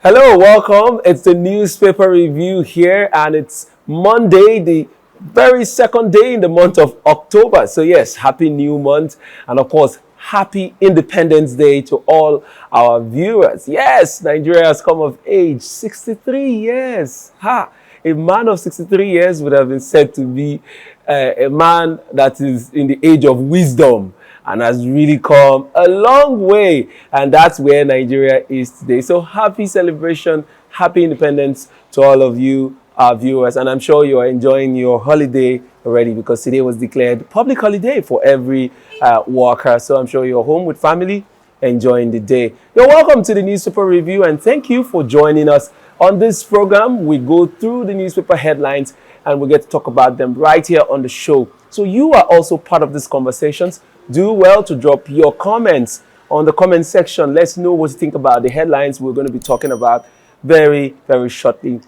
Hello, welcome. It's the newspaper review here, and it's Monday, the very second day in the month of October. So yes, happy new month, and of course, happy Independence Day to all our viewers. Yes, Nigeria has come of age, 63 years. Ha! A man of 63 years would have been said to be a man that is in the age of wisdom and has really come a long way. And that's where Nigeria is today. So happy celebration, happy independence to all of you, our viewers. And I'm sure you are enjoying your holiday already because today was declared public holiday for every worker. So I'm sure you're home with family, enjoying the day. You're welcome to the newspaper review, and thank you for joining us. On this program, we go through the newspaper headlines and we get to talk about them right here on the show. So you are also part of these conversations. Do well to drop your comments on the comment section. Let's know what you think about the headlines we're going to be talking about very, very shortly.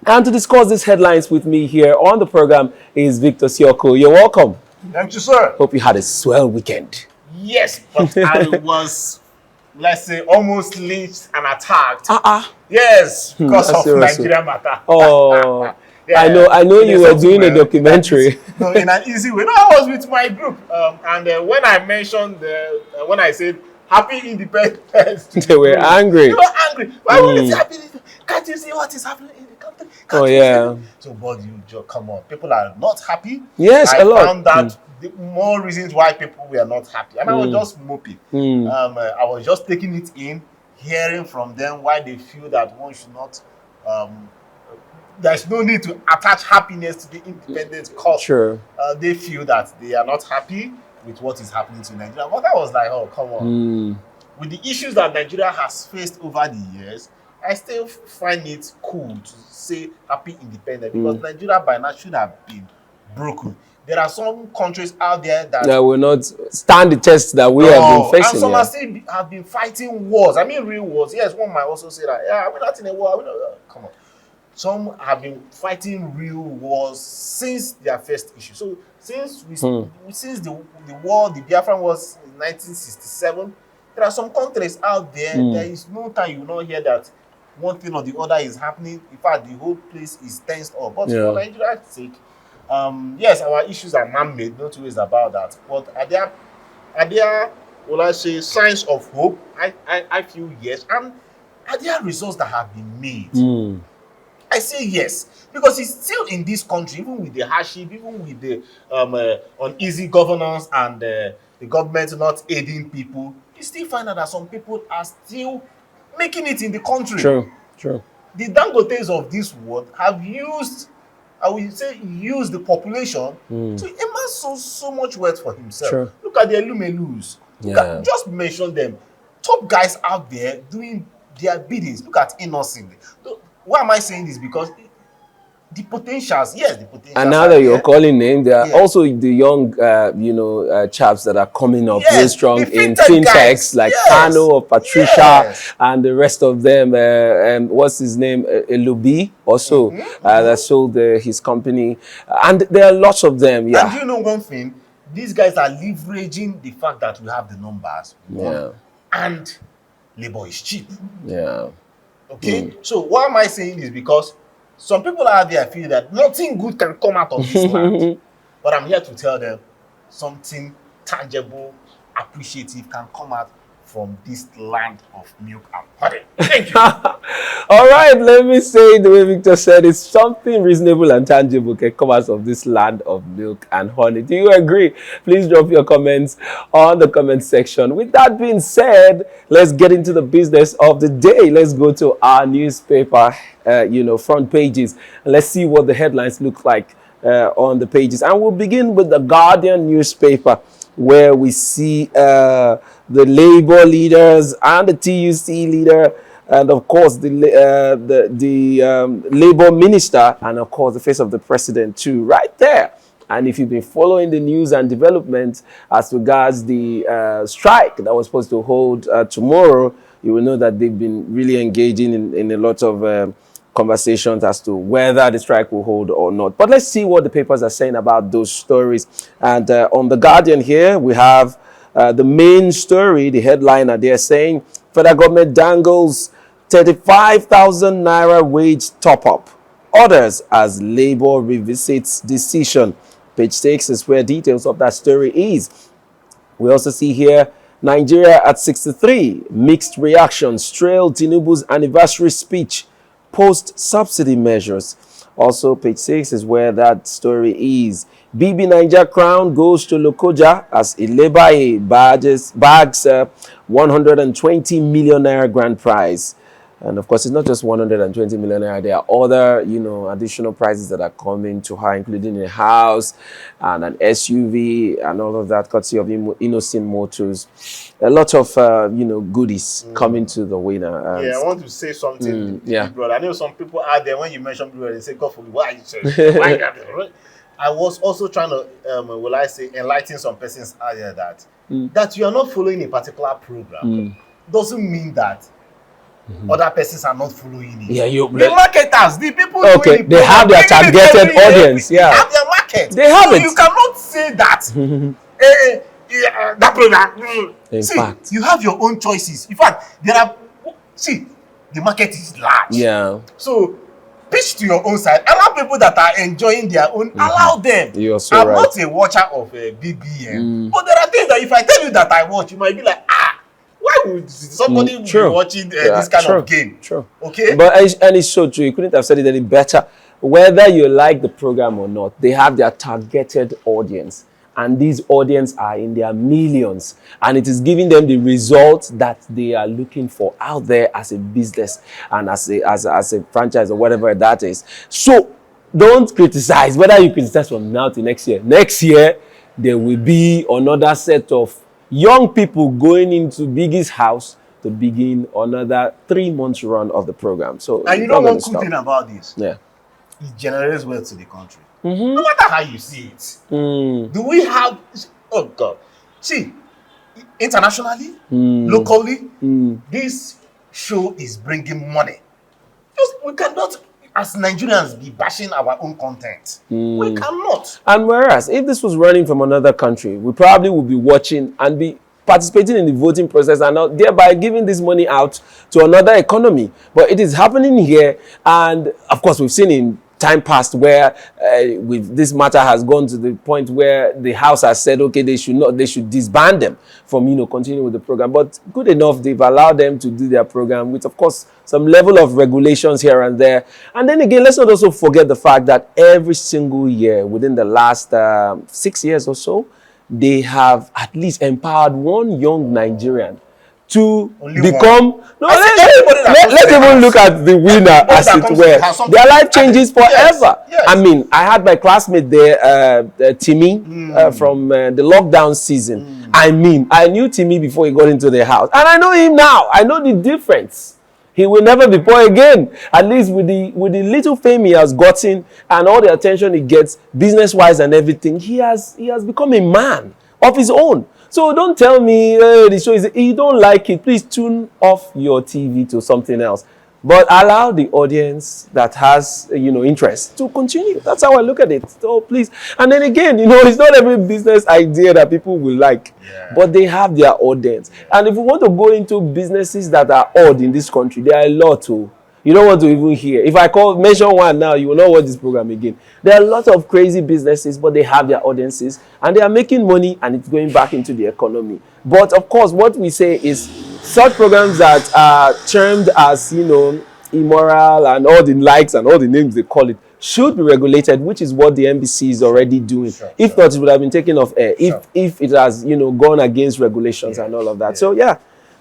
And to discuss these headlines with me here on the program is Victor Sioko. You're welcome. Thank you, sir. Hope you had a swell weekend. Yes, but I was, let's say, almost lynched and attacked. Yes, because of Niger Matters. Oh, yeah, I know you were doing a documentary. No, in an easy way. No, I was with my group. And when I mentioned, when I said, Happy Independence. They were angry. They were angry. Why would it happen? Can't you see what is happening in the country? So, but you just come on. People are not happy. Yes, a lot. I found that the more reasons why people were not happy. And I was just moping. I was just taking it in, hearing from them why they feel that one should not... there's no need to attach happiness to the independence cause. Sure. They feel that they are not happy with what is happening to Nigeria. But I was like, oh, come on. With the issues that Nigeria has faced over the years, I still find it cool to say happy independence because Nigeria by now should have been broken. There are some countries out there that will not stand the test that we have been facing. And some are still have been fighting wars. I mean, real wars. Yes, one might also say that, yeah, we're not in a war. Come on. Some have been fighting real wars since their first issue. So since the war, the Biafran wars in 1967, there are some countries out there. There is no time you will not hear that one thing or the other is happening. In fact, the whole place is tensed up. But for Nigeria's sake, yes, our issues are man-made. No two ways about that. But are there, will I say, signs of hope? I feel yes. And are there results that have been made? I say yes, because it's still in this country, even with the hardship, even with the uneasy governance and the government not aiding people, you still find out that some people are still making it in the country. True. The Dangotes of this world have used, I will say, use the population to amass so much wealth for himself. Sure. Look at the Elumelus. Just mention them. Top guys out there doing their biddings. Look at Innocent. Why am I saying this? Because the potentials, yes, the potentials. And now that you're calling names, there are also the young, chaps that are coming up very strong in fintechs like Kano or Patricia and the rest of them. What's his name? Elubi also that sold his company. And there are lots of them. Yeah. And do you know one thing? These guys are leveraging the fact that we have the numbers. And labor is cheap. Yeah. Okay, so why am I saying this? Because some people out there feel that nothing good can come out of this land. But I'm here to tell them something tangible, appreciative can come out from this land of milk and honey. Thank you. All right, let me say the way Victor said, it's something reasonable and tangible can come out of this land of milk and honey. Do you agree? Please drop your comments on the comment section. With that being said, let's get into the business of the day. Let's go to our newspaper, front pages. And let's see what the headlines look like on the pages. And we'll begin with the Guardian newspaper, where we see the Labour leaders and the TUC leader, and of course the Labour minister, and of course the face of the president too, right there. And if you've been following the news and developments as regards the strike that was supposed to hold tomorrow, you will know that they've been really engaging in a lot of conversations as to whether the strike will hold or not. But let's see what the papers are saying about those stories. And on The Guardian here, we have the main story, the headliner, they're saying federal government dangles 35,000 Naira wage top-up. Others as Labour revisits decision. Page 6 is where details of that story is. We also see here Nigeria at 63. Mixed reactions trail Tinubu's anniversary speech. Post-subsidy measures. Also, page 6 is where that story is. BB Niger crown goes to Lokoja as Ilebaye bags 120 million naira grand prize. And of course, it's not just 120 million naira. There are other, additional prizes that are coming to her, including a house and an SUV and all of that, courtesy of Innocent Motors. A lot of, goodies coming to the winner. I want to say something, brother. I know some people out there, when you mention people, they say, God for me, why are you saying? Why right? I was also trying to, enlighten some persons out there that you are not following a particular program doesn't mean that other persons are not following it. Yeah, the marketers, the people doing they have their targeted audience. They have their market. They have it. You cannot say that. That program. Fact, you have your own choices. In fact, the market is large. Yeah. So pitch to your own side. Allow people that are enjoying their own. Allow them. You're so I'm right. not a watcher of BBM, but there are things that if I tell you that I watch, you might be like, why would somebody be watching this kind of game? True. Okay. But and it's so true. You couldn't have said it any better. Whether you like the program or not, they have their targeted audience. And these audience are in their millions. And it is giving them the results that they are looking for out there as a business and as a franchise or whatever that is. So don't criticize. Whether you criticize from now to next year. Next year, there will be another set of young people going into Biggie's house to begin another 3 months run of the program. So, and you know one cool thing about this? Yeah. It generates wealth to the country. No matter how you see it. Do we have, oh God, see, internationally, locally, this show is bringing money. We cannot, as Nigerians, be bashing our own content. We cannot. And whereas, if this was running from another country, we probably would be watching and be participating in the voting process and not thereby giving this money out to another economy. But it is happening here, and of course, we've seen in time past where with this matter has gone to the point where the House has said, okay, they should disband them from continuing with the program. But good enough, they've allowed them to do their program with, of course, some level of regulations here and there. And then again, let's not also forget the fact that every single year within the last 6 years or so, they have at least empowered one young Nigerian to become let's even look at the winner as it were. Their life changes forever. Yes. I mean, I had my classmate there, Timmy, from the lockdown season. I mean, I knew Timmy before he got into the house, and I know him now. I know the difference. He will never be poor again. At least with the little fame he has gotten and all the attention he gets, business-wise and everything, he has become a man of his own. So don't tell me the show is, you don't like it, please tune off your TV to something else. But allow the audience that has, interest to continue. That's how I look at it. So please. And then again, it's not every business idea that people will like. Yeah. But they have their audience. Yeah. And if we want to go into businesses that are odd in this country, there are a lot too. You don't want to even hear. If I mention one now, you will not watch this program again. There are a lot of crazy businesses, but they have their audiences, and they are making money, and it's going back into the economy. But of course, what we say is such programs that are termed as, immoral and all the likes and all the names they call it, should be regulated, which is what the NBC is already doing. If not, it would have been taken off air. If it has, gone against regulations and all of that. So yeah.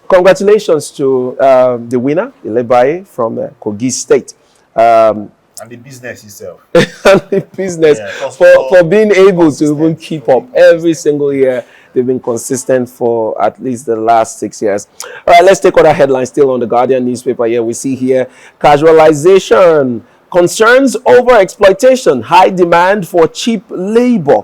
Congratulations to the winner, Ilebaye from Kogi State. And the business itself. And the business. For being able to even keep up every single year. They've been consistent for at least the last 6 years. All right, let's take other headlines still on the Guardian newspaper here. We see here, casualization, concerns over exploitation, high demand for cheap labor.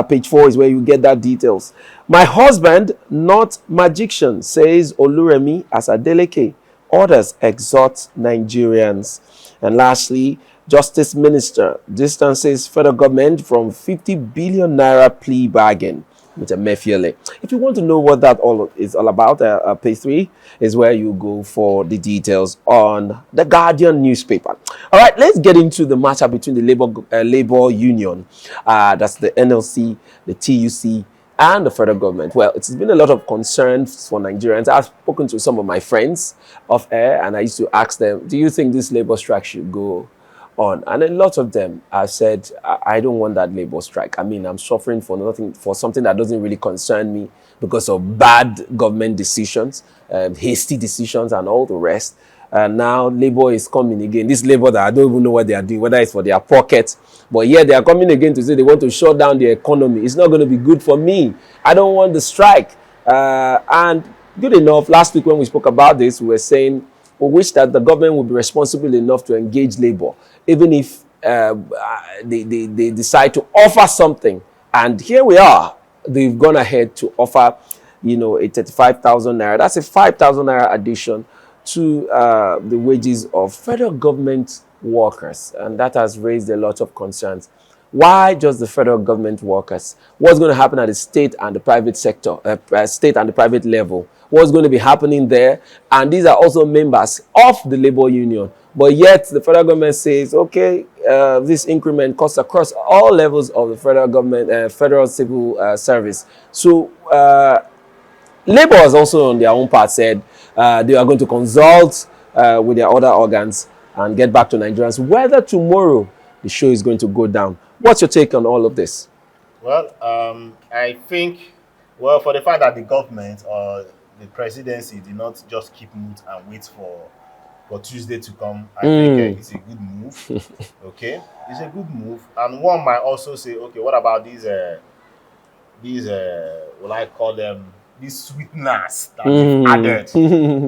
Page 4 is where you get that details. My husband, not magician, says Oluremi as Adeleke. Others exhort Nigerians. And lastly, Justice Minister distances federal government from 50 billion naira plea bargain. with a Emefiele. If you want to know what that all is all about, page 3 is where you go for the details on the Guardian newspaper. All right, let's get into the matter between the labor union, that's the NLC, the TUC, and the federal government. Well, it's been a lot of concerns for Nigerians. I've spoken to some of my friends off air, and I used to ask them, do you think this labor strike should go on? And a lot of them have said, I don't want that labor strike. I mean, I'm suffering for nothing, for something that doesn't really concern me because of bad government decisions, hasty decisions, and all the rest. And now labor is coming again. This labor that I don't even know what they are doing, whether it's for their pockets, but yeah, they are coming again to say they want to shut down the economy. It's not going to be good for me. I don't want the strike. And good enough, last week when we spoke about this, we were saying we wish that the government would be responsible enough to engage labor, even if they decide to offer something. And here we are. They've gone ahead to offer, a 35,000 naira. That's a 5,000 naira addition to the wages of federal government workers. And that has raised a lot of concerns. Why just the federal government workers? What's going to happen at the state and the private sector, state and the private level? What's going to be happening there? And these are also members of the labor union. But yet the federal government says, okay, this increment cuts across all levels of the federal government, federal civil service. So labor has also on their own part said they are going to consult with their other organs and get back to Nigerians whether tomorrow the show is going to go down. What's your take on all of this? Well, I think, for the fact that the government or the presidency did not just keep mute and wait for Tuesday to come, I think it's a good move. Okay, it's a good move. And one might also say, okay, what about these what I call them, these sweeteners that we've added?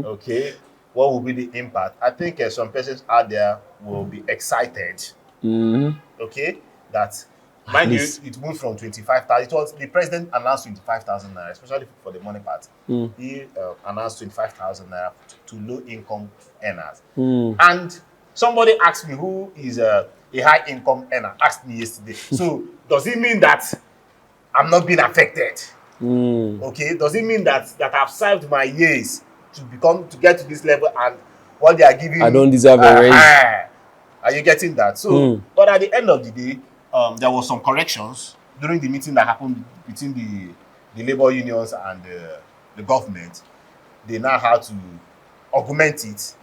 Okay, what will be the impact? I think some persons out there will be excited. Okay, that mind you, it moved from 25,000. It was the president announced 25,000 naira, especially for the money part. He announced 25,000 naira to low-income earners. And somebody asked me, who is a high-income earner, asked me yesterday. So does it mean that I'm not being affected? Okay, does it mean that I've served my years to get to this level, and what they are giving I don't deserve a raise? Are you getting that? So, but at the end of the day, there was some corrections during the meeting that happened between the labor unions and the government. They now had to augment it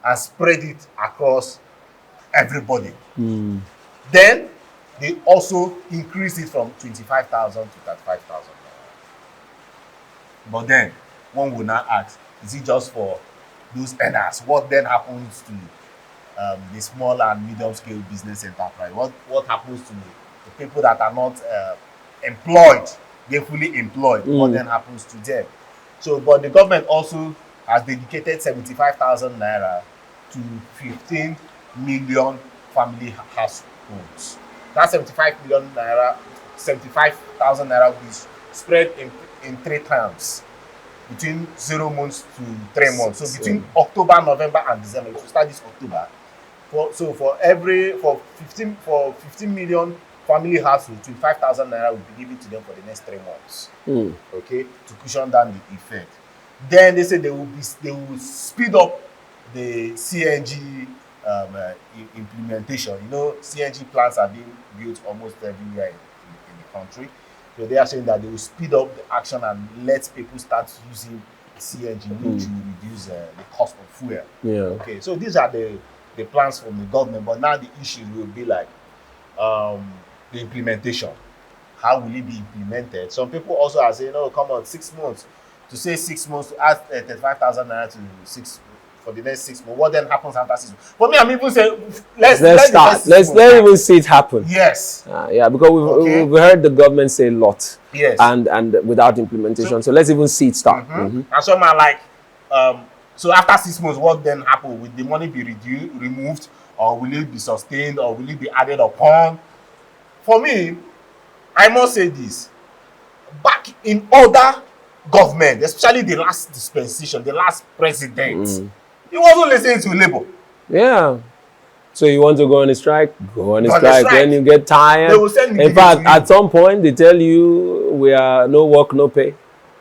and spread it across everybody. Then they also increased it from 25,000 to 35,000. But then one would now ask, is it just for those earners? What then happens to the small and medium scale business enterprise? What happens to the people that are not employed, gainfully employed? What then happens to them? So, but the government also has dedicated 75,000 naira to 15 million family households. That 75,000 naira will be spread in 3 terms, between 0 months to 3 months. So between October, November, and December. It will start this October. For 15 million family households, 25,000 naira will be given to them for the next 3 months. Okay, to cushion down the effect. Then they say they will speed up the CNG implementation. CNG plants are being built almost everywhere in the country. So they are saying that they will speed up the action and let people start using CNG, which will reduce the cost of fuel. Okay, so these are the plans from the government. But now the issue will be like the implementation. How will it be implemented? Some people also are saying, oh, come on, 6 months. To say 6 months, to add 35,000 naira to 6 for the next 6 months. What then happens after 6 months? For me, I'm even saying, let's start. Let's even see it happen. Yes. Because we've heard the government say a lot. Yes. And without implementation. So let's even see it start. And some are like, so after 6 months, what then happen? Will the money be removed, or will it be sustained, or will it be added upon? For me, I must say this. Back in other government, especially the last dispensation, the last president, he wasn't listening to labor. Yeah. So you want to go on a strike? Go on a strike. When you get tired. They will send in fact, at some point, they tell you, we are no work, no pay.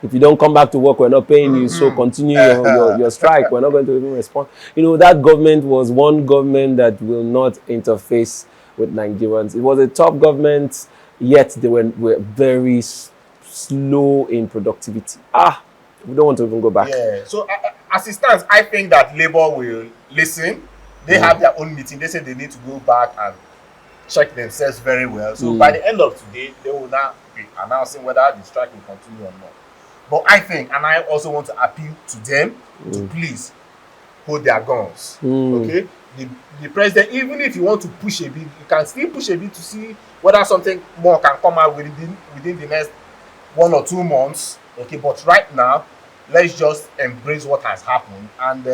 If you don't come back to work, we're not paying you. So continue your strike. We're not going to even respond. You know, that government was one government that will not interface with Nigerians. It was a top government, yet they were very slow in productivity. We don't want to even go back. Yeah. So as it stands, I think that Labour will listen. They have their own meeting. They say they need to go back and check themselves very well. So by the end of today, they will now be announcing whether the strike will continue or not. But I think, and I also want to appeal to them to please hold their guns. Okay? The president, even if you want to push a bit, you can still push a bit to see whether something more can come out within the next 1 or 2 months. Okay, but right now, let's just embrace what has happened and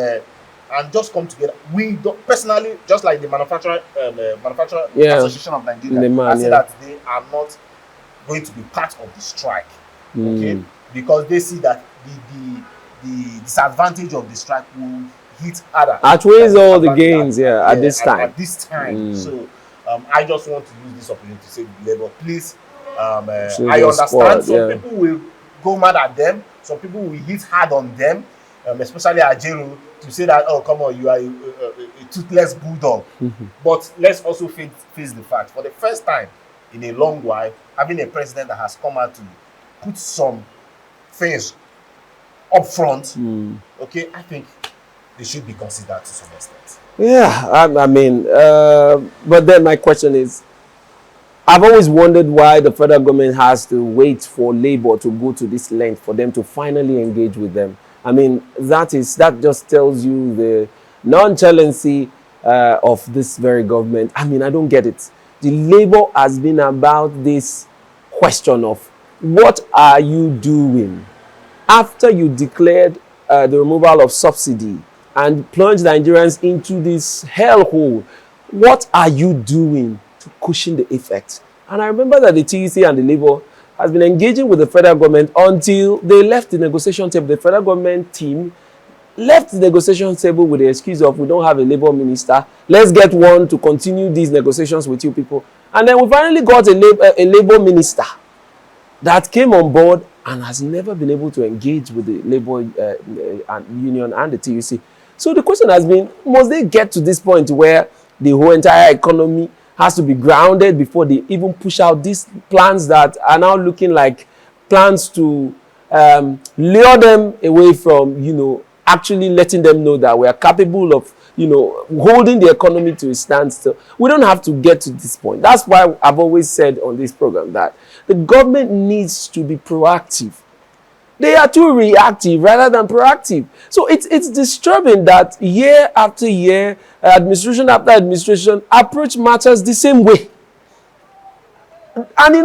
just come together. We don't, personally, just like the Manufacturer Association of Nigeria, I say that they are not going to be part of the strike. Okay, because they see that the disadvantage of the strike will hit harder. Outweighs all the gains, at this time. At this time. So I just want to use this opportunity to say to Labour, please. I understand some people will go mad at them. Some people will hit hard on them, especially Ajero, to say that, oh, come on, you are a toothless bulldog. But let's also face the fact. For the first time in a long while, having a president that has come out to put some things up front, okay, I think they should be considered to some extent. Yeah, I mean, but then my question is, I've always wondered why the federal government has to wait for Labour to go to this length for them to finally engage with them. I mean, that just tells you the nonchalancy of this very government. I mean, I don't get it. The Labour has been about this question of what are you doing after you declared the removal of subsidy and plunged Nigerians into this hellhole. What are you doing to cushion the effects? And I remember that the TUC and the Labour has been engaging with the federal government until they left the negotiation table. The federal government team left the negotiation table with the excuse of, we don't have a Labour minister. Let's get one to continue these negotiations with you people. And then we finally got a Labour minister that came on board and has never been able to engage with the Labour union and the TUC. So the question has been, must they get to this point where the whole entire economy has to be grounded before they even push out these plans that are now looking like plans to lure them away from, actually letting them know that we are capable of, holding the economy to a standstill. We don't have to get to this point. That's why I've always said on this program that the government needs to be proactive. They are too reactive rather than proactive. So it's disturbing that year after year, administration after administration approach matters the same way. And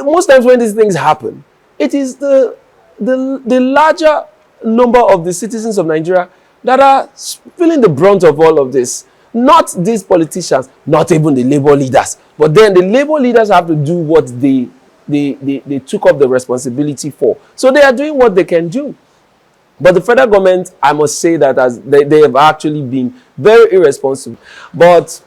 most times when these things happen, it is the larger number of the citizens of Nigeria that are feeling the brunt of all of this. Not these politicians, not even the Labour leaders. But then the Labour leaders have to do what they took up the responsibility for. So they are doing what they can do. But the federal government, I must say that they have actually been very irresponsible. But,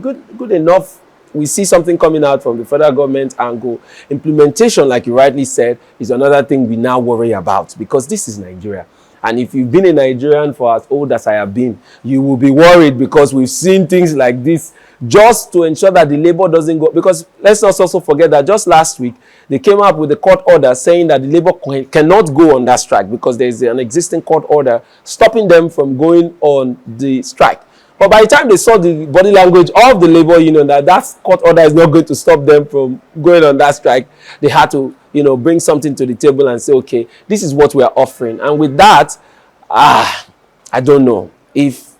good enough. We see something coming out from the federal government angle. Implementation, like you rightly said, is another thing we now worry about, because this is Nigeria. And if you've been a Nigerian for as old as I have been, you will be worried, because we've seen things like this just to ensure that the Labour doesn't go. Because let's not also forget that just last week, they came up with a court order saying that the Labour cannot go on that strike because there is an existing court order stopping them from going on the strike. But by the time they saw the body language of the Labour union that court order is not going to stop them from going on that strike, they had to, bring something to the table and say, okay, this is what we are offering. And with that, I don't know if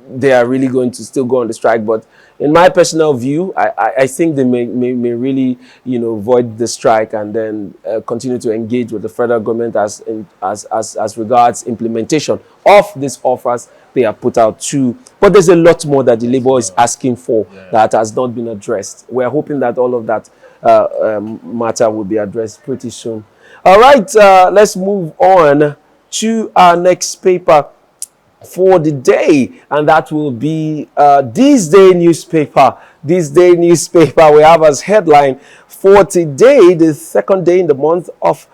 they are really going to still go on the strike. But in my personal view, I think they may really, void the strike and then continue to engage with the federal government as regards implementation of these offers they are put out too. But there's a lot more that the Labour is asking for that has not been addressed. We're hoping that all of that matter will be addressed pretty soon. All right, let's move on to our next paper. for the day, and that will be This Day newspaper. This Day newspaper we have as headline for today, the second day in the month of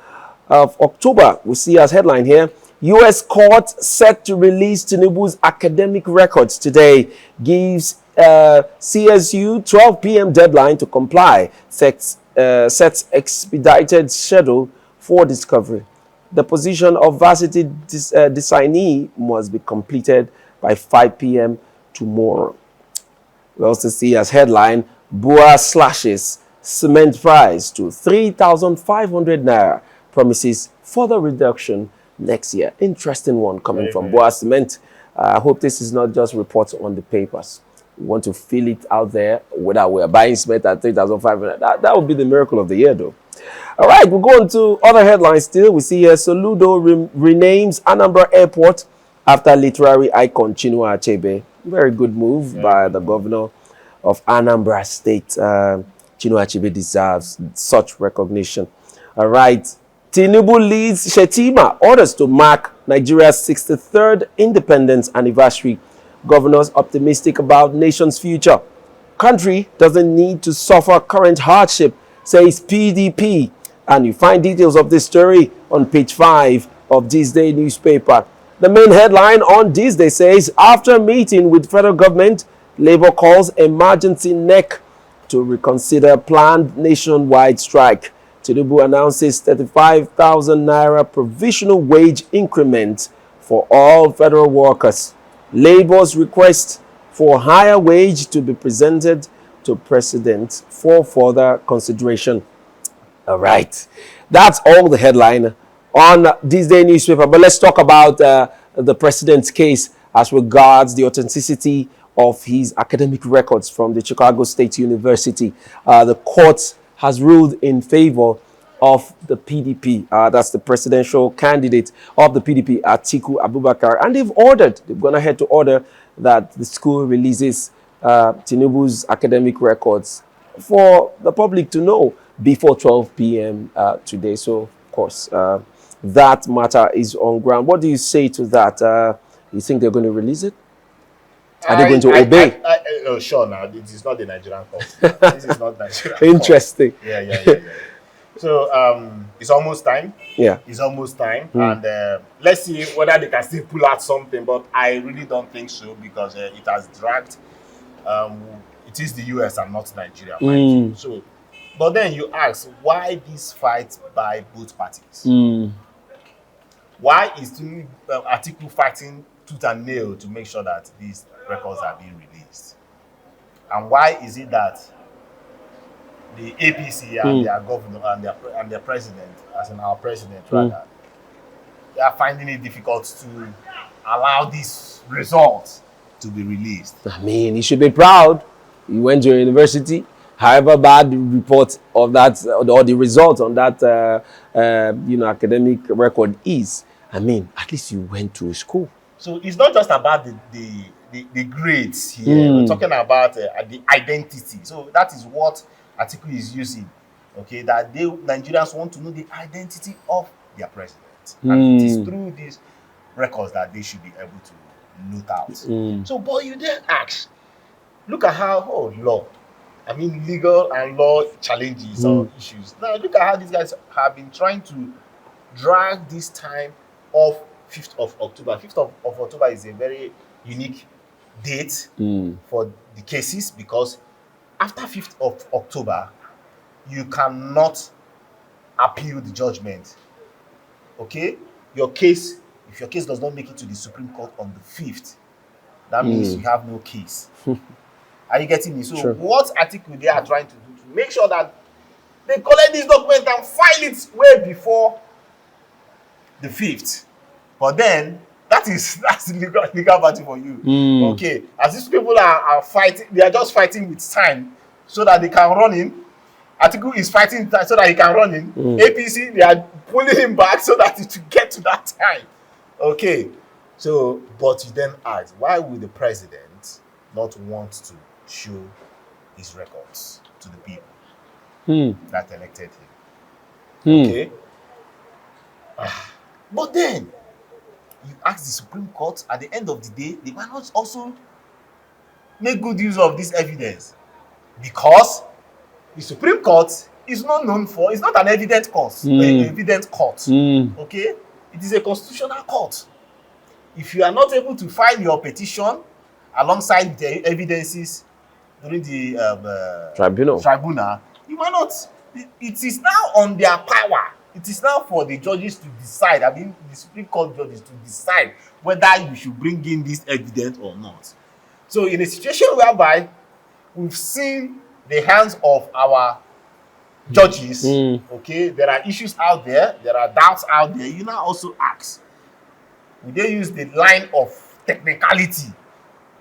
October. We see as headline here, U.S. court set to release Tinubu's academic records today, gives CSU 12 p.m. deadline to comply, sets expedited schedule for discovery. The position of varsity designee must be completed by 5 p.m. tomorrow. We also see as headline, Bua slashes cement price to 3,500 naira, promises further reduction next year. Interesting one coming from Bua Cement. I hope this is not just reports on the papers. We want to feel it out there, whether we're buying cement at 3,500. That would be the miracle of the year, though. All right, we'll go on to other headlines still. We see here, Soludo renames Anambra Airport after literary icon Chinua Achebe. Very good move by the governor of Anambra State. Chinua Achebe deserves such recognition. All right, Tinubu leads Shetima, orders to mark Nigeria's 63rd independence anniversary. Governors optimistic about nation's future. Country doesn't need to suffer current hardship, says PDP. And you find details of this story on page 5 of This Day newspaper. The main headline on This Day says, after meeting with federal government, Labour calls emergency NEC to reconsider planned nationwide strike. Tinubu announces 35,000 naira provisional wage increment for all federal workers. Labour's request for higher wage to be presented to President for further consideration. All right. That's all the headline on This Day newspaper. But let's talk about the president's case as regards the authenticity of his academic records from the Chicago State University. The court has ruled in favor of the PDP. That's the presidential candidate of the PDP, Atiku Abubakar. And they've gone ahead to order that the school releases Tinubu's academic records for the public to know before 12 p.m. Today. So, of course, that matter is on ground. What do you say to that? You think they're going to release it? Are they going to obey? Sure, now, this is not the Nigerian court. This is not Nigerian Interesting. Court. Yeah. So, it's almost time. Yeah. It's almost time. And let's see whether they can still pull out something. But I really don't think so because it has dragged. It is the US and not Nigeria. Mind you. So, but then you ask, why this fight by both parties? Why is Atiku fighting tooth and nail to make sure that these records are being released? And why is it that the APC and their governor and their president, as in our president rather, they are finding it difficult to allow these results to be released? I mean, he should be proud. He went to university. However bad the report of that or the result on that academic record is, I mean, at least you went to school. So it's not just about the grades here. We're talking about the identity. So that is what Atiku is using. Okay, that Nigerians want to know the identity of their president, and it is through these records that they should be able to note out. So, but you then ask, look at how legal and law challenges or issues. Now look at how these guys have been trying to drag this time of 5th of October. 5th of October is a very unique date for the cases because after 5th of October, you cannot appeal the judgment. Okay? If your case does not make it to the Supreme Court on the 5th, that means you have no case. Are you getting me? So what article they are trying to do to make sure that they collect this document and file it way before the 5th. But then that's legal battle for you. Okay. As these people are fighting, they are just fighting with time so that they can run in. Atiku is fighting so that he can run in. APC, they are pulling him back so that it will get to that time. Okay. So, but you then ask, why would the president not want to show his records to the people that elected him? Okay. But then, you ask the Supreme Court, at the end of the day, they might not also make good use of this evidence, because the Supreme Court is not known for, it's not an evident court, evident court. Okay, it is a constitutional court. If you are not able to file your petition alongside the evidences during the tribunal, you might not. It is now on their power. It is now for the judges to decide. I mean, the Supreme Court judges to decide whether you should bring in this evidence or not. So, in a situation whereby we've seen the hands of our judges, okay, there are issues out there are doubts out there, you now also ask, will they use the line of technicality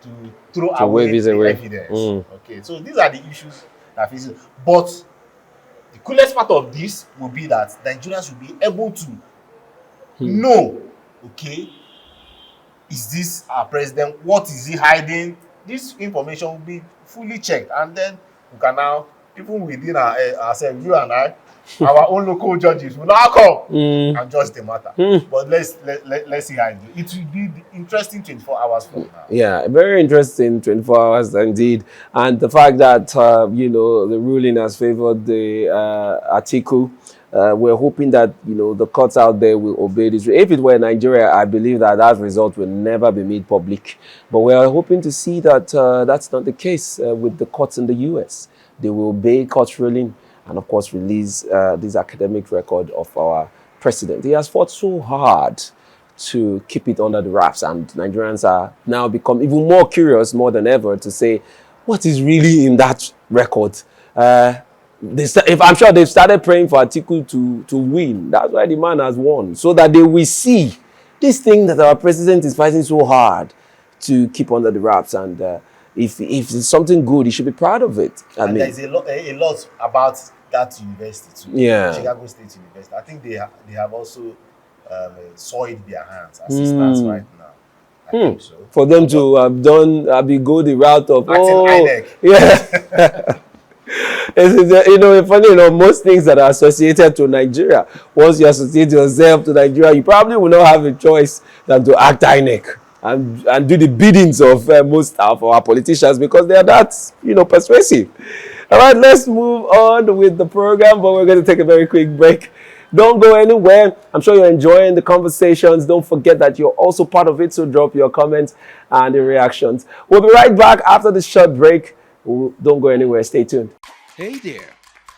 to throw away the evidence? Okay, so these are the issues that face it. But the coolest part of this will be that Nigerians will be able to know, okay, is this our president? What is he hiding? This information will be fully checked, and then we can now, even within ourselves, you and I, our own local judges will now come and judge the matter. But let's see how it goes. It will be the interesting 24 hours from now. Yeah, very interesting 24 hours indeed. And the fact that, you know, the ruling has favored the article, we're hoping that, you know, the courts out there will obey this. If it were Nigeria, I believe that that result will never be made public. But we are hoping to see that that's not the case with the courts in the US. They will obey court ruling and, of course, release this academic record of our president. He has fought so hard to keep it under the wraps, and Nigerians are now become even more curious more than ever to say, what is really in that record? If I'm sure they've started praying for Atiku to win. That's why the man has won, so that they will see this thing that our president is fighting so hard to keep under the wraps. And if it's something good, he should be proud of it. I mean, there's a lot about that university too. Yeah, Chicago State University. I think they have also soiled their hands as it stands right now. I think so. For them to have go the route of yeah. You know, funny enough, most things that are associated to Nigeria, once you associate yourself to Nigeria, you probably will not have a choice than to act INEC and do the biddings of most of our politicians, because they are that, you know, persuasive. All right, let's move on with the program, but we're going to take a very quick break. Don't go anywhere. I'm sure you're enjoying the conversations. Don't forget that you're also part of it, so drop your comments and the reactions. We'll be right back after this short break. Don't go anywhere. Stay tuned. Hey there.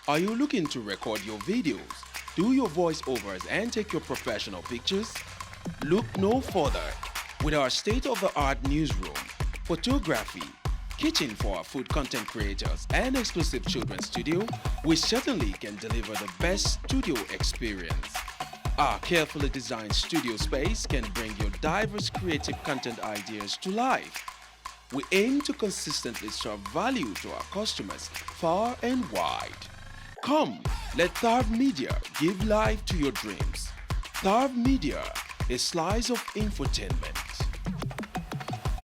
Are you looking to record your videos, do your voiceovers, and take your professional pictures? Look no further. With our state-of-the-art newsroom, photography, kitchen for our food content creators, and exclusive children's studio, we certainly can deliver the best studio experience. Our carefully designed studio space can bring your diverse creative content ideas to life. We aim to consistently serve value to our customers far and wide. Come, let Tharv Media give life to your dreams. Tharv Media, a slice of infotainment.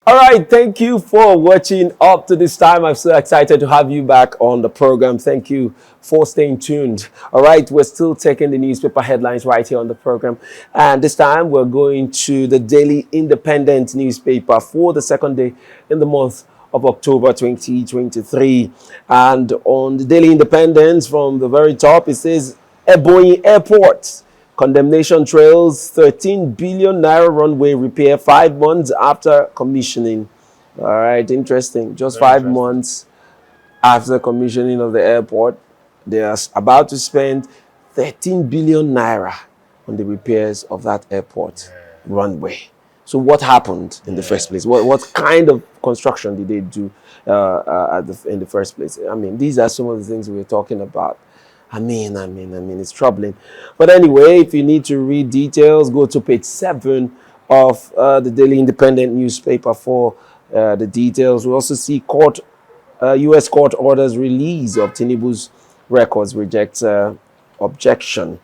All right, thank you for watching up to this time. I'm so excited to have you back on the program. Thank you for staying tuned. All right, we're still taking the newspaper headlines right here on the program. And this time we're going to the Daily Independent newspaper for the second day in the month of October 2023. And on the Daily Independent, from the very top, it says, Ebonyi Airport. Condemnation trails 13 billion naira runway repair 5 months after commissioning. All right, interesting. Just Very 5 months after commissioning of the airport, they are about to spend 13 billion naira on the repairs of that airport runway. So what happened in the first place? What kind of construction did they do in the first place? I mean, these are some of the things we're talking about. I mean, it's troubling. But anyway, if you need to read details, go to page 7 of the Daily Independent newspaper for the details. We also see U.S. court orders release of Tinubu's records, rejects objection.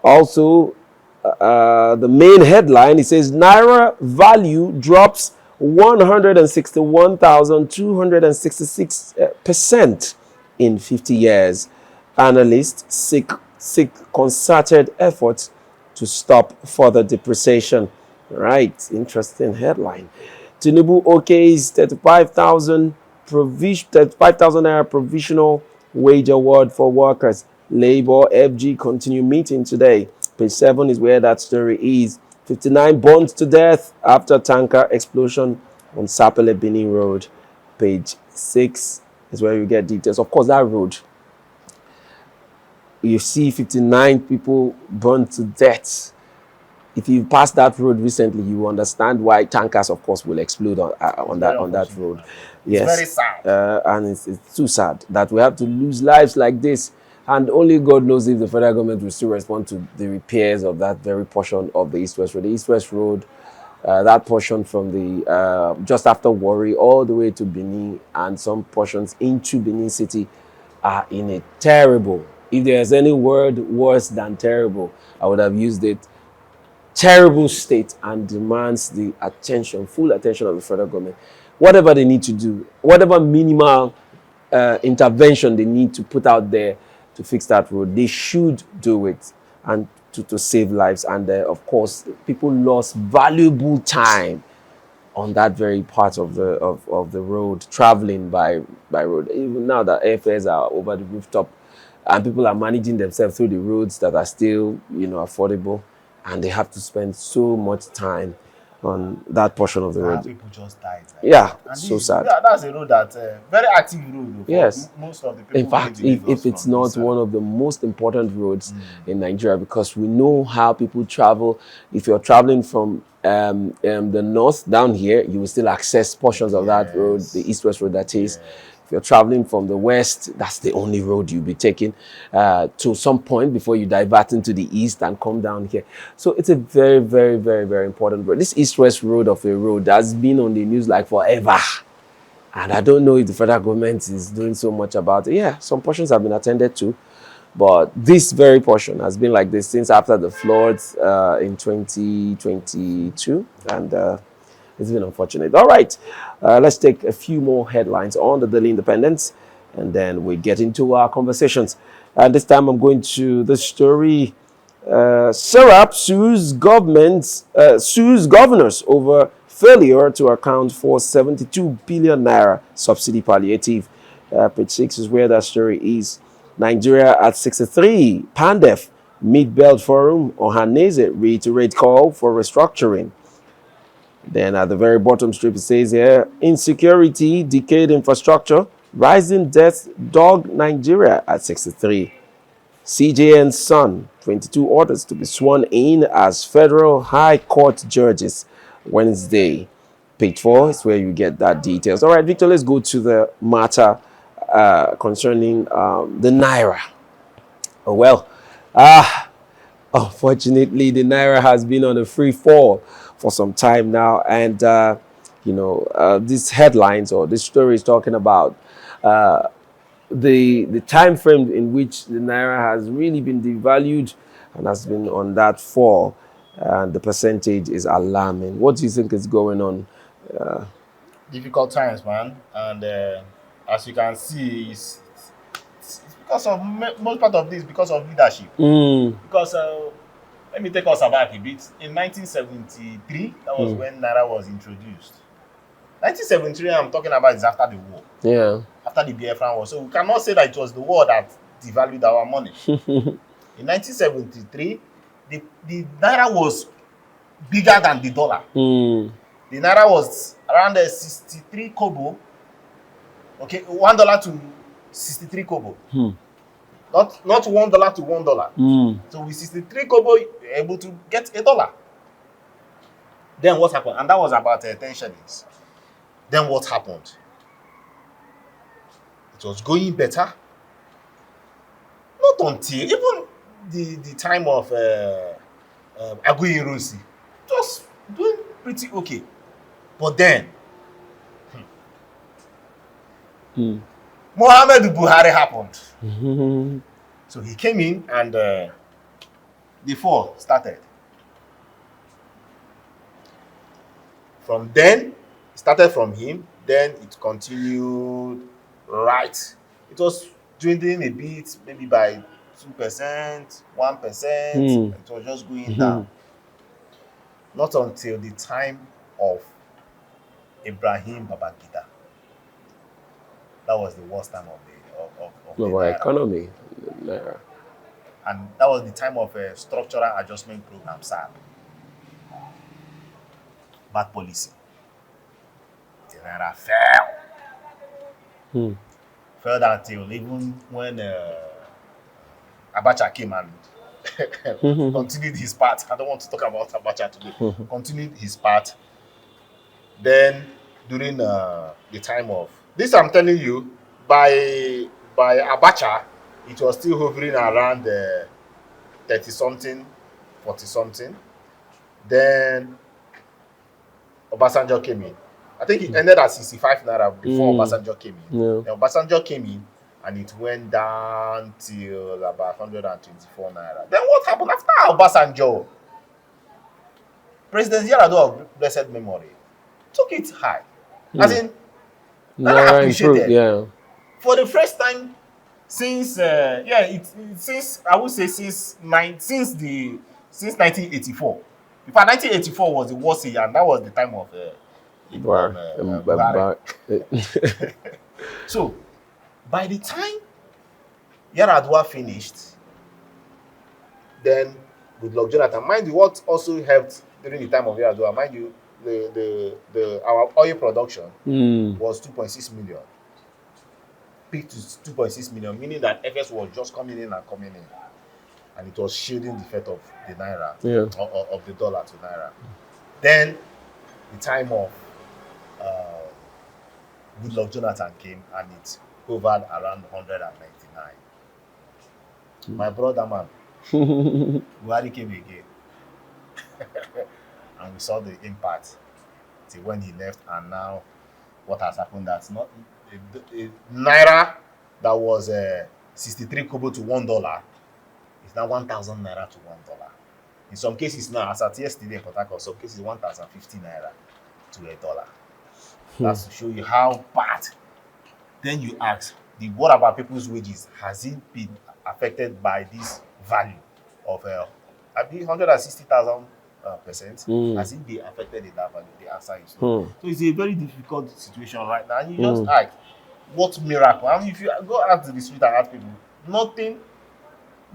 Also, the main headline, it says, Naira value drops 161,266% in 50 years. Analysts seek concerted efforts to stop further depreciation. Right, interesting headline. Tinubu okays 35,000 naira provisional wage award for workers. Labour FG continue meeting today. Page 7 is where that story is. 59 burned to death after tanker explosion on Sapele Benin Road. Page 6 is where you get details. Of course, that road, you see 59 people burned to death. If you pass that road recently, you understand why tankers, of course, will explode on that road. It's Yes, very sad. And it's too sad that we have to lose lives like this. And only God knows if the federal government will still respond to the repairs of that very portion of the East-West Road. The East-West Road, that portion from the just after Warri all the way to Benin and some portions into Benin City are in a terrible, if there's any word worse than terrible, I would have used it, terrible state, and demands the attention, full attention of the federal government. Whatever they need to do, whatever minimal intervention they need to put out there to fix that road, they should do it and to save lives. And of course, people lost valuable time on that very part of the road, traveling by road. Even now that airfares are over the rooftop and people are managing themselves through the roads that are still, affordable, and they have to spend so much time on that portion of the road. People just died. Yeah, and so sad. That's a road that very active road. For Yes. Most of the people. In fact, if it's not one of the most important roads in Nigeria, because we know how people travel. If you're traveling from the north down here, you will still access portions of that road, the east-west road that is. If you're traveling from the west, that's the only road you'll be taking to some point before you divert into the east and come down here. So it's a very, very, very, very important road. This east-west road of a road has been on the news like forever. And I don't know if the federal government is doing so much about it. Yeah, some portions have been attended to. But this very portion has been like this since after the floods in 2022. And it's been unfortunate. All right, let's take a few more headlines on the Daily Independent, and then we get into our conversations. And this time I'm going to the story. Serap sues governors over failure to account for 72 billion naira subsidy palliative. Page 6 is where that story is. Nigeria at 63. Pandef Mid Belt Forum. Ohaneze reiterate call for restructuring. Then at the very bottom strip, it says here, insecurity, decayed infrastructure, rising deaths dog Nigeria at 63. CJN's son, 22 orders to be sworn in as federal high court judges Wednesday. Page 4 is where you get that details. All right, Victor, let's go to the matter concerning the Naira. Oh, well, unfortunately, the Naira has been on a free fall for some time now. And, these headlines or this story is talking about the time frame in which the Naira has really been devalued and has been on that fall. And the percentage is alarming. What do you think is going on? Difficult times, man. And as you can see, it's because of most part of this because of leadership. Because let me take us back a bit. In 1973, that was when Naira was introduced. 1973, I'm talking about is after the war. Yeah. After the Biafran war. So we cannot say that it was the war that devalued our money. In 1973, the Naira was bigger than the dollar. The Naira was around 63 kobo. Okay, $1 to 63 kobo. Not $1 to $1. So with 63 kobo, you're able to get $1. Then what happened? And that was about 10 shillings. Then what happened? It was going better. Not until even the time of Aguiyi-Ironsi, it was doing pretty okay. But then, Muhammad Buhari happened. So he came in and the fall started. From then, it started from him, then it continued right. It was dwindling a bit, maybe by 2%, 1%. It was just going down. Not until the time of Ibrahim Babangida. That was the worst time of the Of our Naira. economy. Naira. And that was the time of a structural adjustment program, SAP. Bad policy. The Naira fell. Fell until even when Abacha came and continued his part. I don't want to talk about Abacha today. Continued his part. Then during the time of this, I'm telling you, by Abacha, it was still hovering around 30 something, 40 something. Then Obasanjo came in. I think it ended at 65 naira before Obasanjo came in. Yeah. Then Obasanjo came in and it went down till about 124 naira. Then what happened after Obasanjo? President Yar'Adua of blessed memory took it high. As in, Naira appreciated. improved, yeah. For the first time since since I would say since 1984. In fact, 1984 was the worst year, and that was the time of Buhari. So, by the time Yar'Adua finished, then Goodluck Jonathan, mind you, what also helped during the time of Yar'Adua, mind you, our oil production was 2.6 million. Peaked to 2.6 million, meaning that FS was just coming in, and it was shielding the effect of the Naira, of the dollar to Naira. Then the time of Goodluck Jonathan came and it hovered around 199. My brother man, Buhari came again. And we saw the impact till when he left, and now what has happened, that's not a Naira that was 63 kobo to $1 is now 1,000 naira to $1. In some cases now, as at yesterday in Port Harcourt, some cases 1,050 naira to $1. That's to show you how bad. Then you ask, what about people's wages? Has it been affected by this value of 160,000%? Has it been affected in that value? The answer is no. So it's a very difficult situation right now. And you just ask, what miracle? I mean, if you go out to the street and ask people,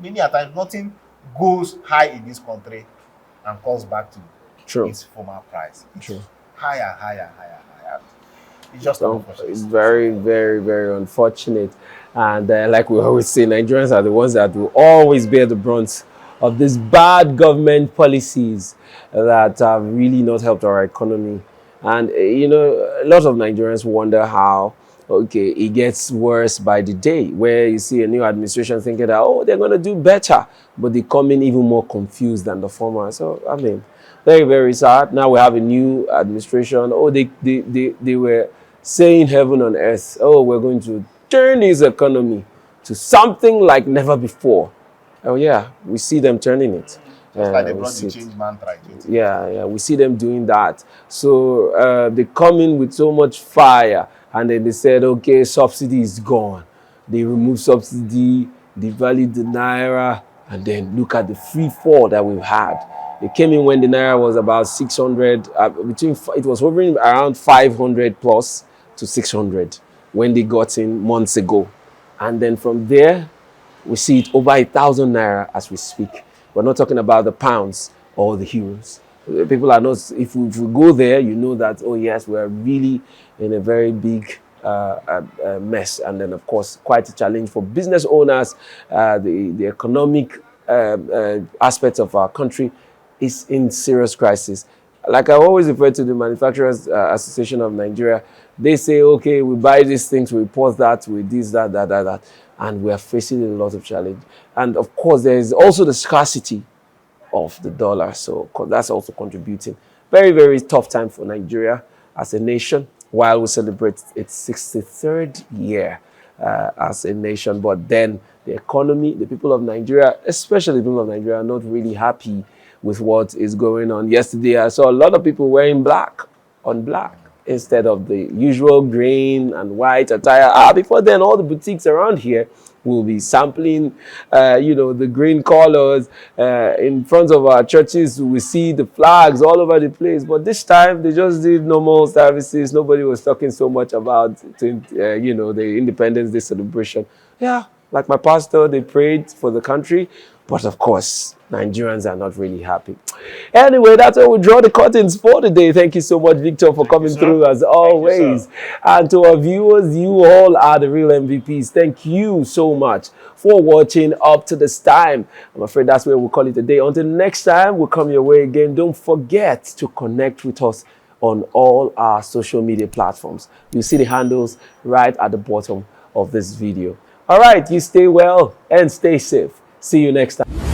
many a times, nothing goes high in this country and comes back to its former price. It's higher. It's just it's very, very, very unfortunate. And like we always say, Nigerians are the ones that will always bear the brunt of these bad government policies that have really not helped our economy. And, a lot of Nigerians wonder how, it gets worse by the day, where you see a new administration thinking that, they're going to do better, but they come in even more confused than the former. So, I mean, very, very sad. Now we have a new administration. They were saying heaven on earth. We're going to turn this economy to something like never before. Oh yeah, we see them turning it. Just like they brought the change mantra. Yeah, we see them doing that. So they come in with so much fire, and then they said, okay, subsidy is gone. They removed subsidy, they valued the Naira, and then look at the free fall that we've had. They came in when the Naira was about 600, it was hovering around 500 plus to 600 when they got in months ago. And then from there, we see it over 1,000 naira as we speak. We're not talking about the pounds or the euros. People are not, if we go there, you know that, yes, we're really in a very big mess. And then, of course, quite a challenge for business owners. The economic aspects of our country is in serious crisis. Like I always refer to the Manufacturers Association of Nigeria, they say, okay, we buy these things, we import that, we this, that. And we are facing a lot of challenge. And of course, there is also the scarcity of the dollar. So that's also contributing. Very, very tough time for Nigeria as a nation while we celebrate its 63rd year as a nation. But then the economy, the people of Nigeria, especially the people of Nigeria, are not really happy with what is going on. Yesterday, I saw a lot of people wearing black on black instead of the usual green and white attire. Before then, all the boutiques around here, We'll be sampling, the green colors in front of our churches. We see the flags all over the place. But this time, they just did normal services. Nobody was talking so much about, the Independence Day celebration. Yeah, like my pastor, they prayed for the country. But of course, Nigerians are not really happy. Anyway, that's where we draw the curtains for today. Thank you so much, Victor, for coming through as always. And to our viewers, you all are the real MVPs. Thank you so much for watching up to this time. I'm afraid that's where we'll call it a day. Until next time, we'll come your way again. Don't forget to connect with us on all our social media platforms. You see the handles right at the bottom of this video. All right, you stay well and stay safe. See you next time.